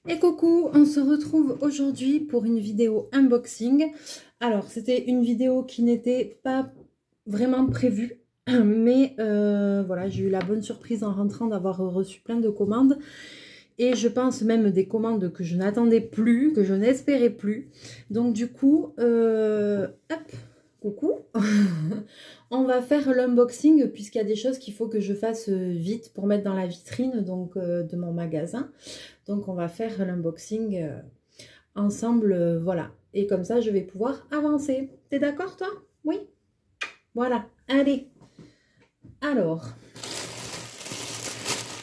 Et coucou, on se retrouve aujourd'hui pour une vidéo unboxing. Alors, c'était une vidéo qui n'était pas vraiment prévue, mais voilà, j'ai eu la bonne surprise en rentrant d'avoir reçu plein de commandes. Et je pense même des commandes que je n'attendais plus, que je n'espérais plus. Donc du coup, hop, coucou, on va faire l'unboxing puisqu'il y a des choses qu'il faut que je fasse vite pour mettre dans la vitrine donc, de mon magasin. Donc on va faire l'unboxing ensemble, voilà. Et comme ça, je vais pouvoir avancer. T'es d'accord toi? Oui? Voilà, allez. Alors,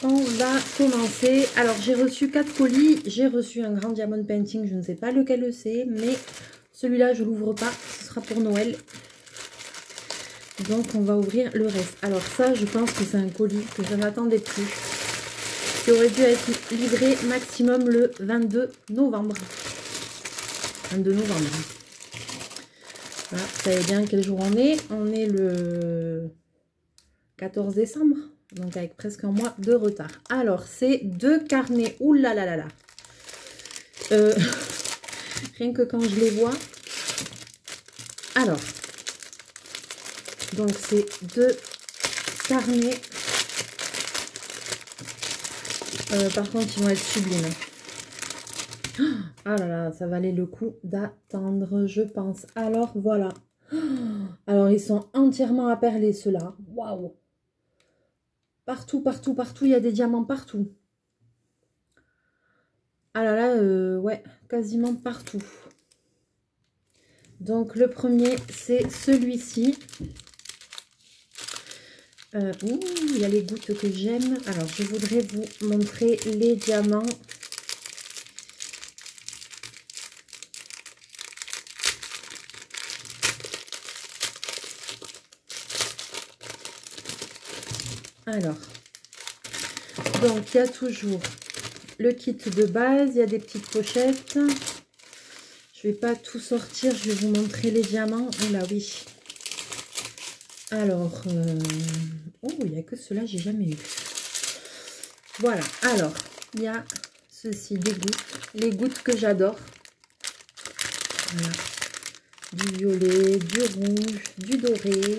on va commencer. Alors, j'ai reçu 4 colis. J'ai reçu un grand diamond painting. Je ne sais pas lequel c'est, mais celui-là, je l'ouvre pas. Ce sera pour Noël. Donc, on va ouvrir le reste. Alors, ça, je pense que c'est un colis que je n'attendais plus. Qui aurait dû être livré maximum le 22 novembre. 22 novembre. Voilà, vous savez bien quel jour on est. On est le 14 décembre. Donc avec presque un mois de retard. Alors, c'est 2 carnets. Ouh là là là là. Rien que quand je les vois. Alors. Donc, c'est 2 carnets. Par contre, ils vont être sublimes. Ah là là, ça valait le coup d'attendre, je pense. Alors, voilà. Alors, ils sont entièrement à perler, ceux-là. Waouh! Partout, partout, partout, il y a des diamants partout. Ah là là, ouais, quasiment partout. Donc, le premier, c'est celui-ci. Ouh, il y a les gouttes que j'aime. Alors, je voudrais vous montrer les diamants. Alors, donc il y a toujours le kit de base, il y a des petites pochettes. Je vais pas tout sortir, je vais vous montrer les diamants. Oh là oui. Alors, oh, il n'y a que ceux-là, j'ai jamais eu. Voilà, alors, il y a ceci, des gouttes, les gouttes que j'adore. Voilà. Du violet, du rouge, du doré,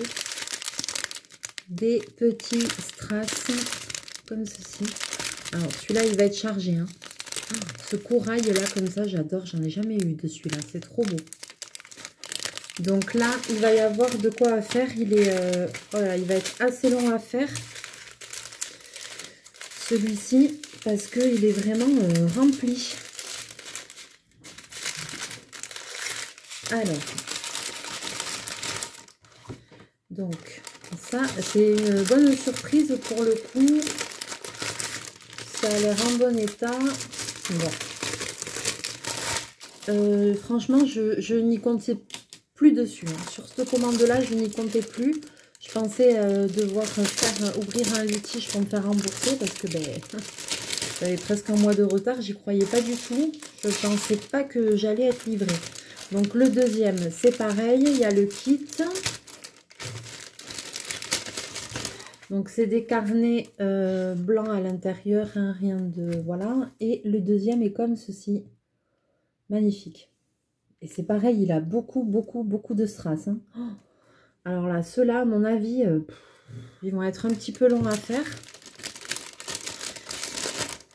des petits strass comme ceci. Alors celui-là il va être chargé, hein. Oh, ce corail là comme ça j'adore, j'en ai jamais eu de celui-là, c'est trop beau. Donc là il va y avoir de quoi à faire. Il est voilà, il va être assez long à faire celui-ci parce que il est vraiment rempli. Alors donc ça c'est une bonne surprise pour le coup. Ça a l'air en bon état. Bon. Franchement, je n'y comptais plus dessus. Hein. Sur cette commande-là, je n'y comptais plus. Je pensais devoir faire ouvrir un litige pour me faire rembourser parce que ben, j'avais presque un mois de retard. J'y croyais pas du tout. Je ne pensais pas que j'allais être livrée. Donc le deuxième, c'est pareil. Il y a le kit. Donc, c'est des carnets blancs à l'intérieur, hein, rien de... Voilà. Et le deuxième est comme ceci. Magnifique. Et c'est pareil, il a beaucoup, beaucoup, beaucoup de strass. Hein. Oh, alors là, ceux-là, à mon avis, ils vont être un petit peu longs à faire.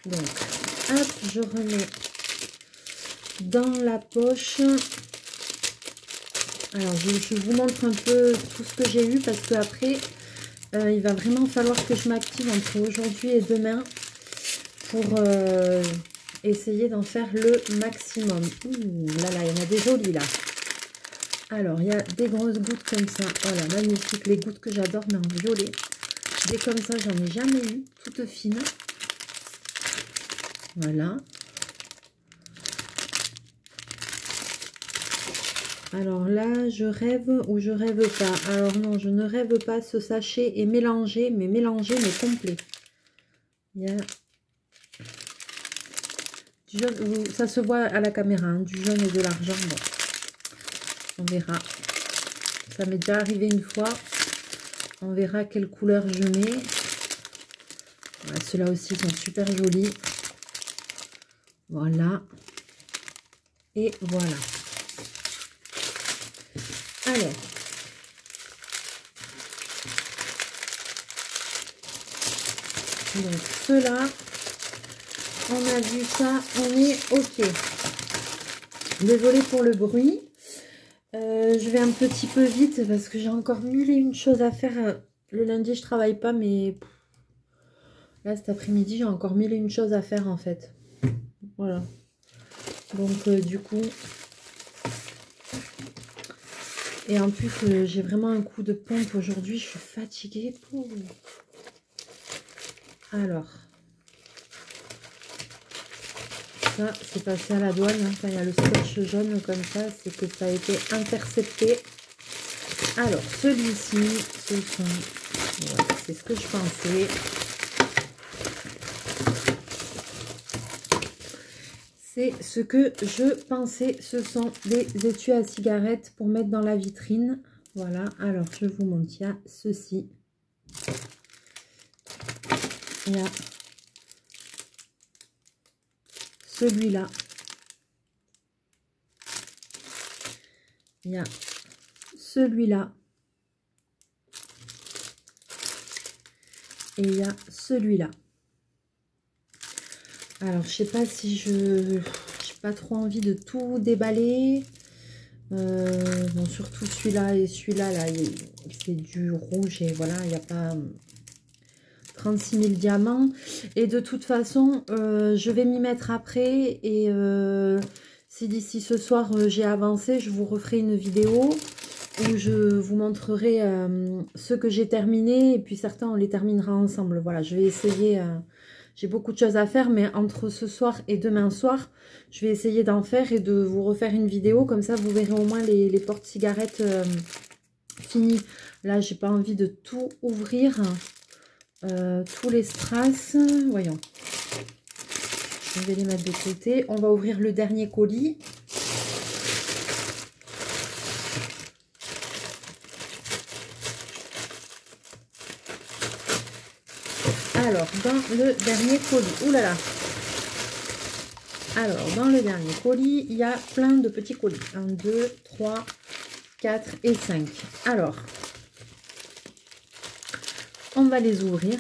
Donc, hop, je remets dans la poche. Alors, je vous montre un peu tout ce que j'ai eu parce que après... il va vraiment falloir que je m'active entre aujourd'hui et demain pour essayer d'en faire le maximum. Ouh là là, il y en a des jolis là. Alors, il y a des grosses gouttes comme ça. Voilà, magnifique. Les gouttes que j'adore, mais en violet. Des comme ça, j'en ai jamais eu. Toutes fines. Voilà. Alors là, je rêve ou je rêve pas. Alors non, je ne rêve pas. Ce sachet est mélangé, mais complet. Il y a du jaune, ça se voit à la caméra, hein, du jaune et de l'argent. Bon, on verra. Ça m'est déjà arrivé une fois. On verra quelle couleur je mets. Voilà, ceux-là aussi sont super jolis. Voilà. Et voilà. Alors. Donc ceux-là, on a vu ça, on est ok. Désolée pour le bruit. Je vais un petit peu vite parce que j'ai encore mille et une choses à faire. Le lundi, je travaille pas, mais là, cet après-midi, j'ai encore mille et une choses à faire en fait. Voilà. Donc, du coup... Et en plus, j'ai vraiment un coup de pompe aujourd'hui. Je suis fatiguée. Pouh. Alors... Ça, c'est passé à la douane. Hein. Quand il y a le scotch jaune comme ça, c'est que ça a été intercepté. Alors, celui-ci, ce sont... Ouais, c'est ce que je pensais. C'est ce que je pensais. Ce sont des étuis à cigarettes pour mettre dans la vitrine. Voilà. Alors, je vous montre. Il y a ceci. Il y a celui-là. Il y a celui-là. Et il y a celui-là. Alors, je sais pas si j'ai pas trop envie de tout déballer. Bon, surtout celui-là et celui-là, là, c'est du rouge et voilà, il n'y a pas 36 000 diamants. Et de toute façon, je vais m'y mettre après. Et si d'ici ce soir, j'ai avancé, je vous referai une vidéo où je vous montrerai ce que j'ai terminé. Et puis certains, on les terminera ensemble. Voilà, je vais essayer... j'ai beaucoup de choses à faire, mais entre ce soir et demain soir, je vais essayer d'en faire et de vous refaire une vidéo. Comme ça, vous verrez au moins les portes-cigarettes finies. Là, j'ai pas envie de tout ouvrir. Tous les strass. Voyons. Je vais les mettre de côté. On va ouvrir le dernier colis. Alors, dans le dernier colis, oulala. Alors, dans le dernier colis, il y a plein de petits colis. 1, 2, 3, 4 et 5. Alors, on va les ouvrir.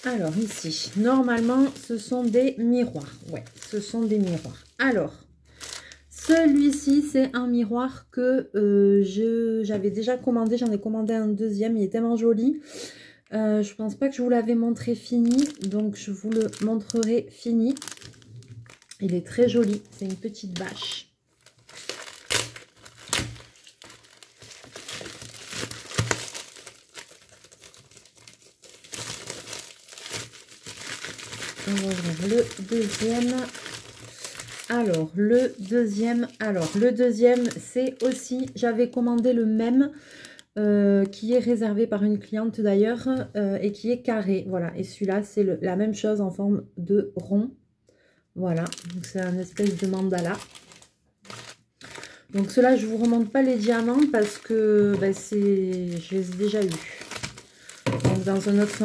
Alors, ici, normalement, ce sont des miroirs. Ouais, ce sont des miroirs. Alors, celui-ci, c'est un miroir que j'avais déjà commandé. J'en ai commandé un deuxième. Il est tellement joli. Je pense pas que je vous l'avais montré fini. Donc, je vous le montrerai fini. Il est très joli. C'est une petite bâche. On va ouvrir le deuxième. Alors, le deuxième, c'est aussi, j'avais commandé le même, qui est réservé par une cliente d'ailleurs, et qui est carré. Voilà, et celui-là, c'est la même chose en forme de rond. Voilà, donc c'est un espèce de mandala. Donc ceux-là, je ne vous remonte pas les diamants parce que ben, je les ai déjà eus. Donc dans un autre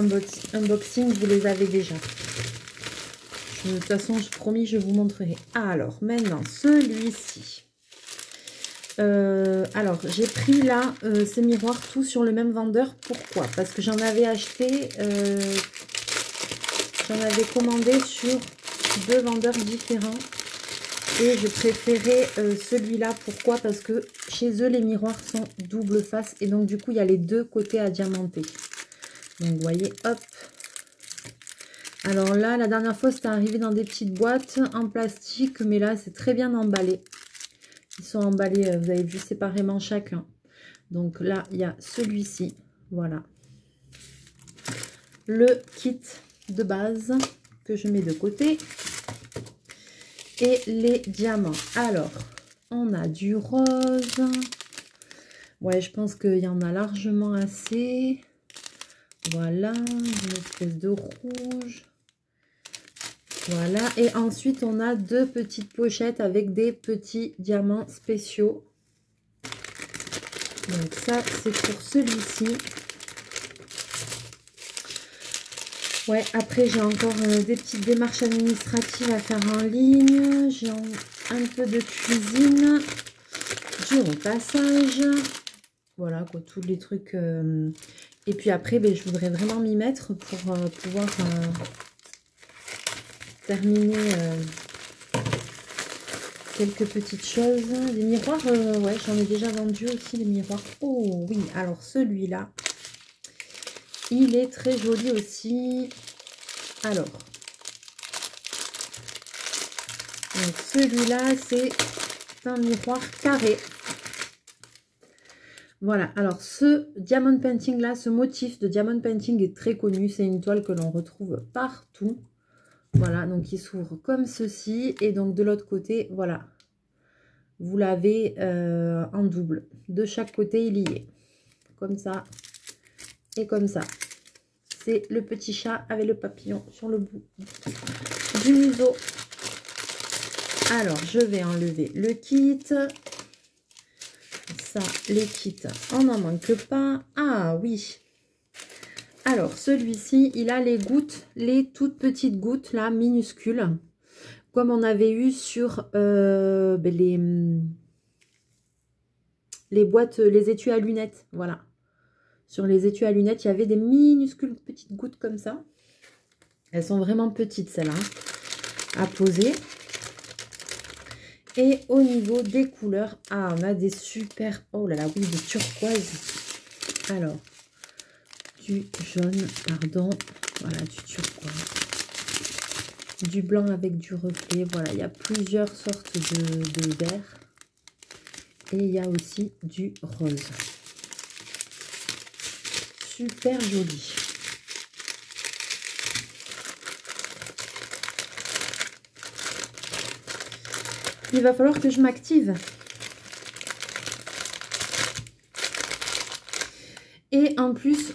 unboxing, vous les avez déjà. De toute façon, je promis, je vous montrerai. Alors, maintenant, celui-ci. Alors, j'ai pris là ces miroirs tous sur le même vendeur. Pourquoi? Parce que j'en avais acheté, j'en avais commandé sur 2 vendeurs différents. Et je préférais celui-là. Pourquoi? Parce que chez eux, les miroirs sont double face. Et donc, du coup, il y a les deux côtés à diamanter. Donc, vous voyez, hop. Alors là, la dernière fois, c'était arrivé dans des petites boîtes en plastique, mais là, c'est très bien emballé. Ils sont emballés, vous avez vu, séparément chacun. Donc là, il y a celui-ci, voilà. Le kit de base que je mets de côté. Et les diamants. Alors, on a du rose. Ouais, je pense qu'il y en a largement assez. Voilà, une espèce de rouge. Voilà, et ensuite on a 2 petites pochettes avec des petits diamants spéciaux. Donc ça, c'est pour celui-ci. Ouais, après j'ai encore des petites démarches administratives à faire en ligne. J'ai un peu de cuisine, du repassage. Voilà quoi, tous les trucs. Et puis après, ben, je voudrais vraiment m'y mettre pour pouvoir terminer quelques petites choses. Les miroirs, ouais, j'en ai déjà vendu aussi, les miroirs. Oh oui, alors celui-là, il est très joli aussi. Alors, celui-là, c'est un miroir carré. Voilà, alors ce diamond painting là, ce motif de diamond painting est très connu. C'est une toile que l'on retrouve partout. Voilà, donc il s'ouvre comme ceci. Et donc de l'autre côté, voilà, vous l'avez en double. De chaque côté, il y est. Comme ça et comme ça. C'est le petit chat avec le papillon sur le bout du museau. Alors, je vais enlever le kit. Ça, les kits, on n'en manque pas. Ah oui. Alors, celui-ci, il a les gouttes, les toutes petites gouttes, là, minuscules. Comme on avait eu sur les boîtes, les étuis à lunettes. Voilà. Sur les étuis à lunettes, il y avait des minuscules petites gouttes comme ça. Elles sont vraiment petites, celles-là, à poser. Et au niveau des couleurs, ah, on a des super... Oh là là, oui, des turquoises. Alors, du jaune, pardon. Voilà, du turquoise. Du blanc avec du reflet. Voilà, il y a plusieurs sortes de verts. Et il y a aussi du rose. Super joli. Il va falloir que je m'active. Et en plus,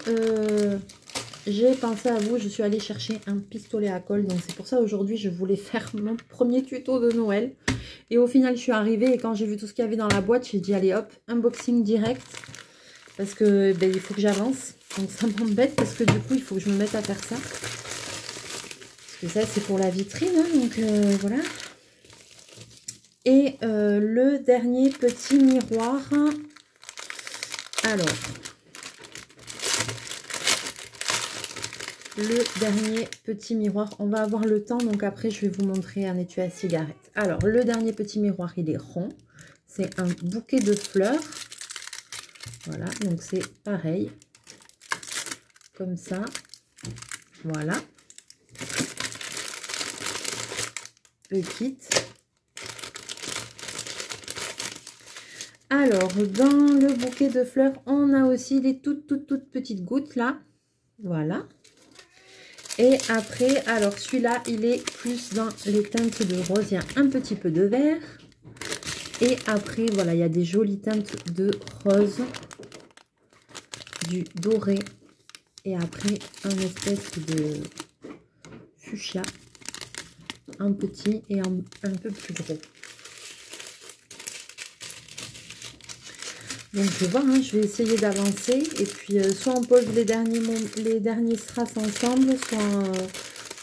j'ai pensé à vous, je suis allée chercher un pistolet à colle. Donc c'est pour ça aujourd'hui, je voulais faire mon premier tuto de Noël. Et au final, je suis arrivée et quand j'ai vu tout ce qu'il y avait dans la boîte, j'ai dit allez hop, unboxing direct. Parce que ben, il faut que j'avance. Donc ça m'embête parce que du coup, il faut que je me mette à faire ça. Parce que ça, c'est pour la vitrine. Hein, donc voilà. Et le dernier petit miroir. Alors, le dernier petit miroir, on va avoir le temps, donc après je vais vous montrer un étui à cigarette. Alors, le dernier petit miroir, il est rond. C'est un bouquet de fleurs. Voilà, donc c'est pareil. Comme ça. Voilà. Le kit. Alors, dans le bouquet de fleurs, on a aussi les toutes petites gouttes là. Voilà. Et après, alors celui-là, il est plus dans les teintes de rose. Il y a un petit peu de vert. Et après, voilà, il y a des jolies teintes de rose, du doré. Et après, un espèce de fuchsia. Un petit et un peu plus gros. Donc je vais voir, hein, je vais essayer d'avancer et puis soit on pose les derniers strass ensemble, soit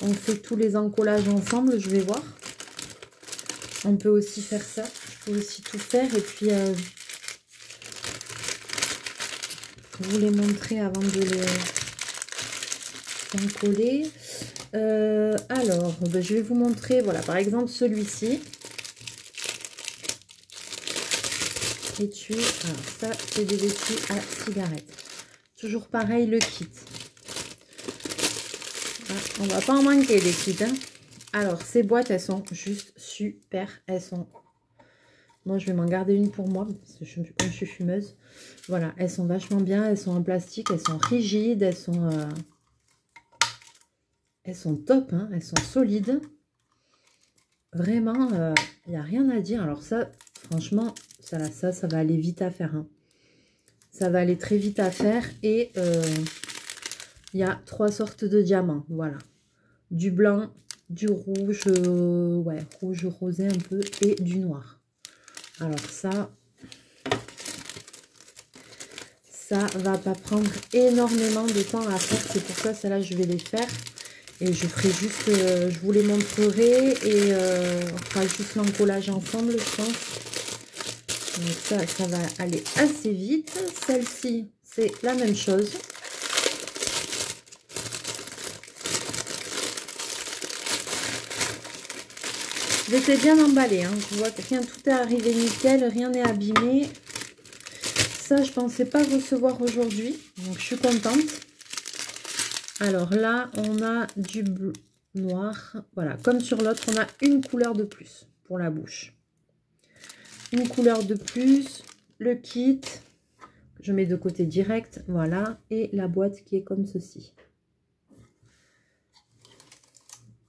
on fait tous les encollages ensemble, je vais voir. On peut aussi faire ça, je peux aussi tout faire et puis vous les montrer avant de les encoller. Alors, ben, je vais vous montrer, voilà, par exemple celui-ci. Étui, alors ça c'est des étuis à cigarette. Toujours pareil le kit. Ah, on va pas en manquer des kits. Hein. Alors ces boîtes elles sont juste super. Elles sont. Moi je vais m'en garder une pour moi parce que comme je suis fumeuse. Voilà, elles sont vachement bien. Elles sont en plastique, elles sont rigides, elles sont top. Hein, elles sont solides. Vraiment, il n'y a rien à dire. Alors ça, franchement. Ça va aller vite à faire. Hein. Ça va aller très vite à faire. Et il y a 3 sortes de diamants. Voilà. Du blanc, du rouge, ouais, rouge rosé un peu, et du noir. Alors ça va pas prendre énormément de temps à faire. C'est pour ça, celle-là, je vais les faire. Et je ferai juste, je vous les montrerai et on fera juste l'encollage ensemble, je pense. Donc ça va aller assez vite. Celle-ci, c'est la même chose. J'étais bien emballée, hein. Je vois que rien, tout est arrivé nickel, rien n'est abîmé. Ça, je pensais pas recevoir aujourd'hui, donc je suis contente. Alors là, on a du bleu noir. Voilà, comme sur l'autre, on a une couleur de plus pour la bouche. Une couleur de plus, le kit, je mets de côté direct, voilà, et la boîte qui est comme ceci.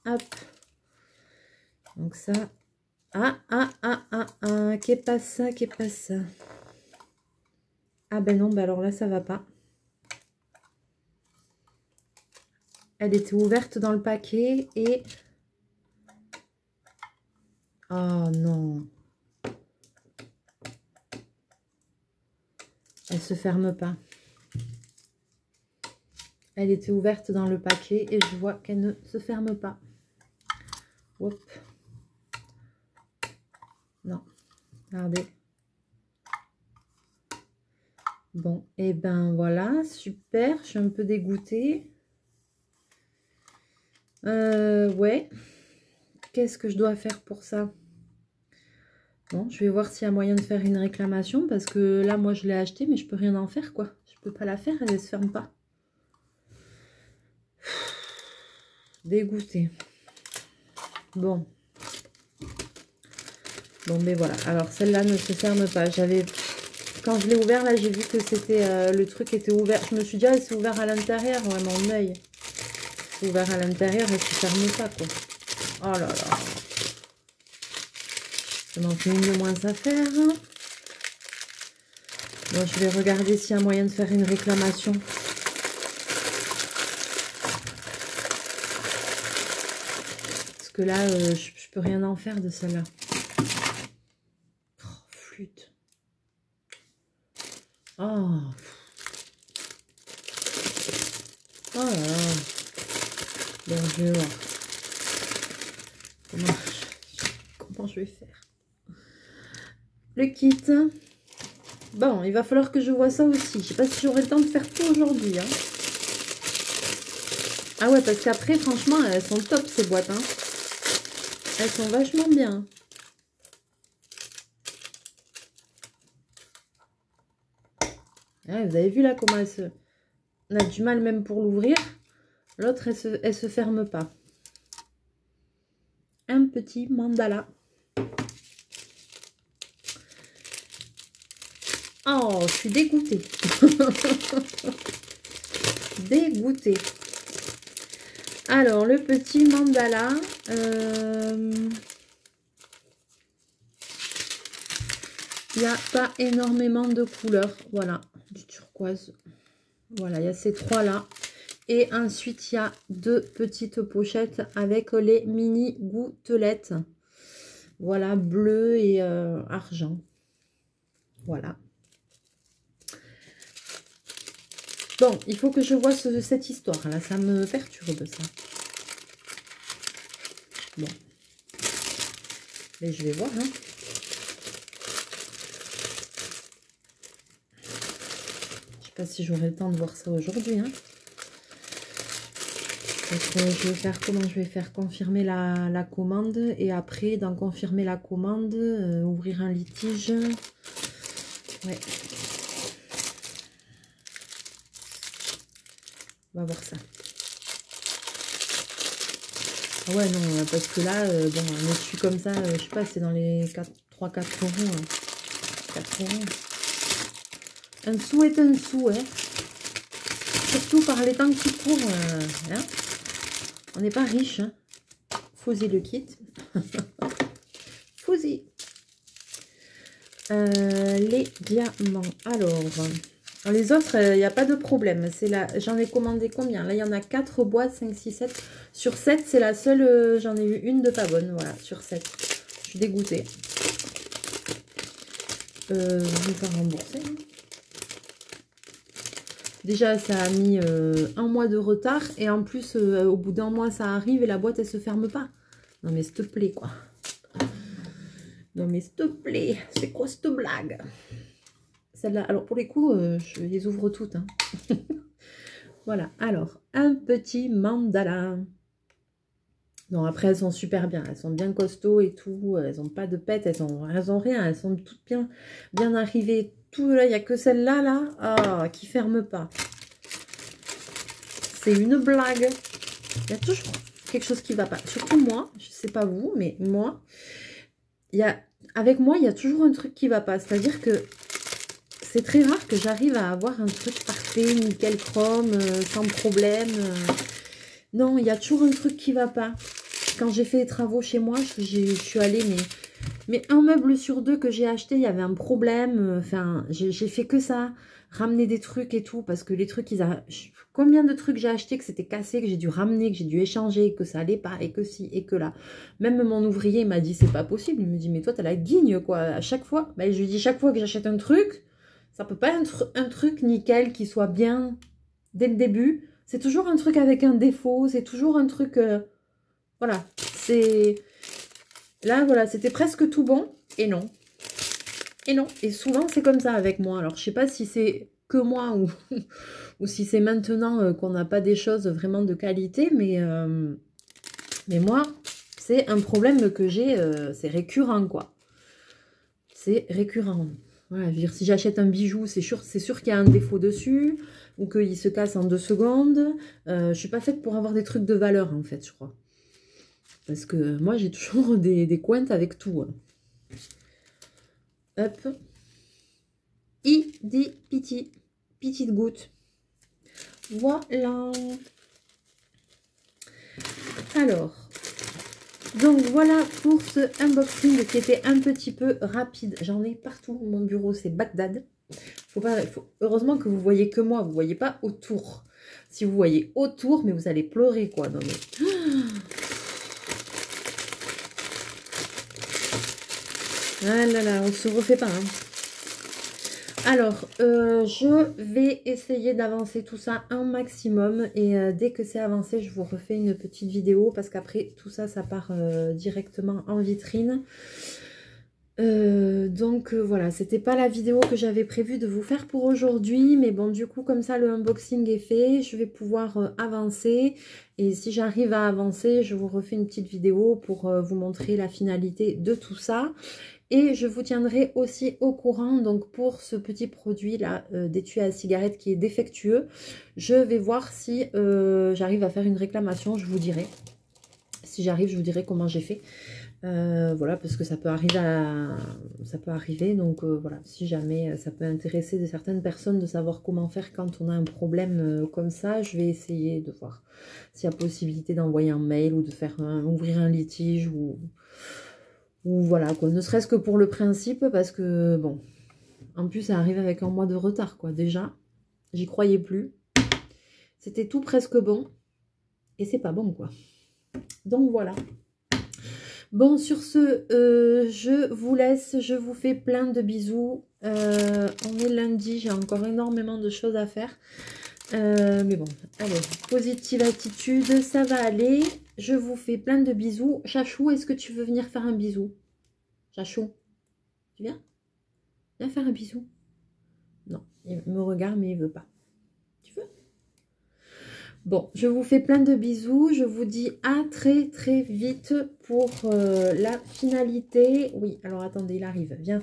Hop. Donc ça. Qu'est pas ça, qu'est pas ça. Ah ben non, ben alors là, ça va pas. Elle était ouverte dans le paquet et... Oh non. Elle se ferme pas. Elle était ouverte dans le paquet et je vois qu'elle ne se ferme pas. Hop. Non. Regardez. Bon, et ben voilà, super. Je suis un peu dégoûtée. Ouais. Qu'est-ce que je dois faire pour ça? Bon, je vais voir s'il y a moyen de faire une réclamation parce que là, moi, je l'ai acheté, mais je peux rien en faire, quoi. Je peux pas la faire, elle ne se ferme pas. Dégoûtée. Bon. Bon, mais voilà. Alors, celle-là ne se ferme pas. Quand je l'ai ouvert, là, j'ai vu que c'était le truc était ouvert. Je me suis dit, ah, c'est ouvert à l'intérieur. Ouais, mon œil. C'est ouvert à l'intérieur et ne se ferme pas, quoi. Oh là là. Ça m'en fait une de moins à faire. Bon, je vais regarder s'il y a moyen de faire une réclamation. Parce que là, je peux rien en faire de celle-là. Oh, flûte. Oh. Oh là là. Bon, je vais voir. Comment je vais faire? Le kit. Bon, il va falloir que je vois ça aussi. Je sais pas si j'aurai le temps de faire tout aujourd'hui. Hein. Ah ouais, parce qu'après, franchement, elles sont top ces boîtes. Hein. Elles sont vachement bien. Ouais, vous avez vu là comment on a du mal même pour l'ouvrir. L'autre, elle se ferme pas. Un petit mandala. Oh, je suis dégoûtée. Dégoûtée. Alors, le petit mandala. Il n'y a pas énormément de couleurs. Voilà, du turquoise. Voilà, il y a ces trois-là. Et ensuite, il y a deux petites pochettes avec les mini gouttelettes. Voilà, bleu et argent. Voilà. Bon, il faut que je vois cette histoire. Là, ça me perturbe, ça. Bon. Mais je vais voir, hein. Je sais pas si j'aurai le temps de voir ça aujourd'hui, hein. Donc, je vais faire comment? Je vais faire confirmer la commande et après, d'en confirmer la commande, ouvrir un litige. Ouais. On va voir ça. Ah ouais, non, parce que là, bon, un essuie comme ça, je sais pas, c'est dans les 3-4 euros. Hein. 4 euros. Un sou est un sou, hein. Surtout par les temps qui courent, hein. On n'est pas riche, hein. Fauzy le kit. Fauzy. Les diamants. Alors, les autres, il n'y a pas de problème. J'en ai commandé combien? Là, il y en a 4 boîtes, 5, 6, 7. Sur 7, c'est la seule, j'en ai eu une de pas bonne. Voilà, sur 7. Je suis dégoûtée. Je vais me faire rembourser. Hein. Déjà, ça a mis un mois de retard. Et en plus, au bout d'un mois, ça arrive et la boîte, elle se ferme pas. Non, mais s'il te plaît, quoi. Non, mais s'il te plaît, c'est quoi cette blague? Celle-là, alors pour les coups, je les ouvre toutes. Hein. Voilà, alors, un petit mandala. Non, après, elles sont super bien. Elles sont bien costauds et tout. Elles n'ont pas de pète, elles ont rien. Elles sont toutes bien arrivées. Tout là, il n'y a que celle-là, là, qui ferme pas. C'est une blague. Il y a toujours quelque chose qui ne va pas. Surtout moi, je ne sais pas vous, mais moi, avec moi, il y a toujours un truc qui ne va pas. C'est-à-dire que c'est très rare que j'arrive à avoir un truc parfait, nickel chrome, sans problème. Non, il y a toujours un truc qui ne va pas. Quand j'ai fait les travaux chez moi, je suis allée, mais un meuble sur deux que j'ai acheté, il y avait un problème. Enfin, j'ai fait que ça, ramener des trucs et tout, parce que les trucs, combien de trucs j'ai acheté que c'était cassé, que j'ai dû ramener, que j'ai dû échanger, que ça allait pas, et que si, et que là. Même mon ouvrier m'a dit, c'est pas possible. Il me dit, mais toi, t'as la guigne, quoi. À chaque fois, ben, je lui dis, chaque fois que j'achète un truc, ça peut pas être un truc nickel qui soit bien dès le début. C'est toujours un truc avec un défaut, c'est toujours un truc... voilà, c'est... Là, voilà, c'était presque tout bon, et non. Et non, et souvent, c'est comme ça avec moi. Alors, je sais pas si c'est que moi ou, ou si c'est maintenant qu'on n'a pas des choses vraiment de qualité, mais moi, c'est un problème que j'ai, c'est récurrent, quoi. C'est récurrent. Voilà, je veux dire, si j'achète un bijou, c'est sûr qu'il y a un défaut dessus, ou qu'il se casse en 2 secondes. Je suis pas faite pour avoir des trucs de valeur, en fait, je crois. Parce que moi, j'ai toujours des cointes avec tout. Hop. Petite goutte. Voilà. Alors, donc voilà pour ce unboxing qui était un petit peu rapide. J'en ai partout. Mon bureau, c'est Bagdad. Heureusement que vous voyez que moi, vous ne voyez pas autour. Si vous voyez autour, mais vous allez pleurer, quoi. Non, mais... Ah là là, on se refait pas. Hein. Alors, je vais essayer d'avancer tout ça un maximum. Et dès que c'est avancé, je vous refais une petite vidéo. Parce qu'après, tout ça, ça part directement en vitrine. Donc voilà, c'était pas la vidéo que j'avais prévu de vous faire pour aujourd'hui, mais bon, du coup, comme ça le unboxing est fait, je vais pouvoir avancer, et si j'arrive à avancer, je vous refais une petite vidéo pour vous montrer la finalité de tout ça, et je vous tiendrai aussi au courant. Donc pour ce petit produit là d'étui à cigarette qui est défectueux, je vais voir si j'arrive à faire une réclamation, je vous dirai. Si j'arrive, je vous dirai comment j'ai fait. Voilà, parce que ça peut arriver, donc voilà, si jamais ça peut intéresser certaines personnes de savoir comment faire quand on a un problème comme ça, je vais essayer de voir s'il y a possibilité d'envoyer un mail ou de faire ouvrir un litige ou voilà, quoi, ne serait-ce que pour le principe, parce que bon, en plus ça arrive avec un mois de retard, quoi, déjà, j'y croyais plus, c'était tout presque bon, et c'est pas bon, quoi, donc voilà. Bon, sur ce, je vous laisse, je vous fais plein de bisous. On est lundi, j'ai encore énormément de choses à faire. Mais bon, allez, positive attitude, ça va aller. Je vous fais plein de bisous. Chachou, est-ce que tu veux venir faire un bisou? Chachou, tu viens? Viens faire un bisou. Non, il me regarde, mais il veut pas. Tu veux? Bon, je vous fais plein de bisous. Je vous dis à très très vite pour la finalité. Oui, alors attendez, il arrive. Viens.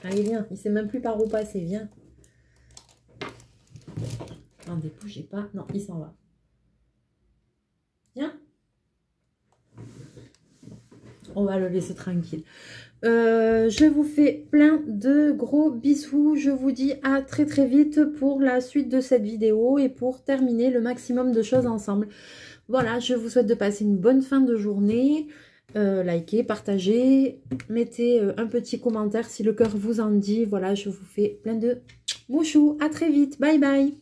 Allez, viens. Il ne sait même plus par où passer. Viens. Attendez, bougez pas. Non, il s'en va. Viens. On va le laisser tranquille. Je vous fais plein de gros bisous. Je vous dis à très très vite pour la suite de cette vidéo et pour terminer le maximum de choses ensemble. Voilà, je vous souhaite de passer une bonne fin de journée. Likez, partagez, mettez un petit commentaire si le cœur vous en dit. Voilà, je vous fais plein de mouchous. À très vite. Bye bye.